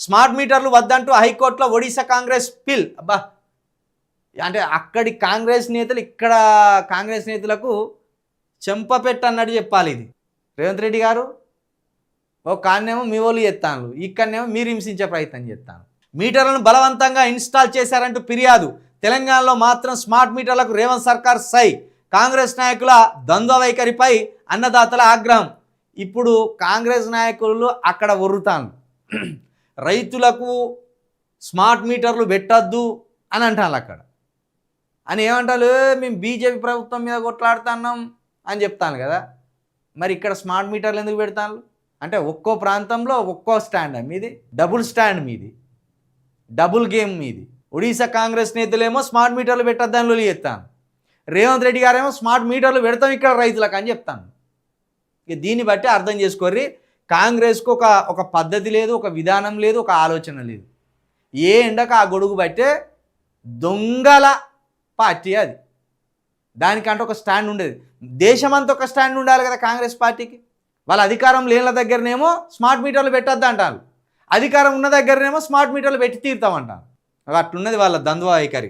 Smart మీటర్లు వద్దంటూ హైకోర్టులో ఒడిశా కాంగ్రెస్ పిల్. అబ్బా, అంటే అక్కడి కాంగ్రెస్ నేతలు ఇక్కడ కాంగ్రెస్ నేతలకు చెంపపెట్టు అన్నట్టు చెప్పాలి. ఇది రేవంత్ రెడ్డి గారు ఓ కాన్నేమో మీ వాళ్ళు చేస్తాను, ఇక్కడనేమో మీరు హింసించే ప్రయత్నం చేస్తాను. మీటర్లను బలవంతంగా ఇన్స్టాల్ చేశారంటూ ఫిర్యాదు. తెలంగాణలో మాత్రం స్మార్ట్ మీటర్లకు రేవంత్ సర్కార్ సై. కాంగ్రెస్ నాయకుల ద్వంద్వ వైఖరిపై అన్నదాతల ఆగ్రహం. ఇప్పుడు కాంగ్రెస్ నాయకులు అక్కడ ఒర్రుతాను, రైతులకు స్మార్ట్ మీటర్లు పెట్టద్దు అని అంటాను అక్కడ. అని ఏమంటారు, మేము బీజేపీ ప్రభుత్వం మీద కొట్లాడుతున్నాం అని చెప్తాను కదా. మరి ఇక్కడ స్మార్ట్ మీటర్లు ఎందుకు పెడతాను అంటే ఒక్కో ప్రాంతంలో ఒక్కో స్టాండ్ మీది, డబుల్ స్టాండ్ మీది, డబుల్ గేమ్ మీది. ఒడిశా కాంగ్రెస్ నేతలేమో స్మార్ట్ మీటర్లు పెట్టద్దని చెప్తాను, రేవంత్ రెడ్డి గారేమో స్మార్ట్ మీటర్లు పెడతాం ఇక్కడ రైతులకు అని చెప్తాను. ఇక దీన్ని బట్టి అర్థం చేసుకోర్రి, కాంగ్రెస్కు ఒక పద్ధతి లేదు, ఒక విధానం లేదు, ఒక ఆలోచన లేదు. ఏ ఎండకు ఆ గొడుగు బట్టే దొంగల పార్టీ అది. దానికంటే ఒక స్టాండ్ ఉండేది. దేశమంతా ఒక స్టాండ్ ఉండాలి కదా కాంగ్రెస్ పార్టీకి. వాళ్ళ అధికారం లేని దగ్గరనేమో స్మార్ట్ మీటర్లు పెట్టద్దు అంటారు, అధికారం ఉన్న దగ్గరనేమో స్మార్ట్ మీటర్లు పెట్టి తీరుతామంటారు. అట్లున్నది వాళ్ళ ద్వంద్వ వైఖరి.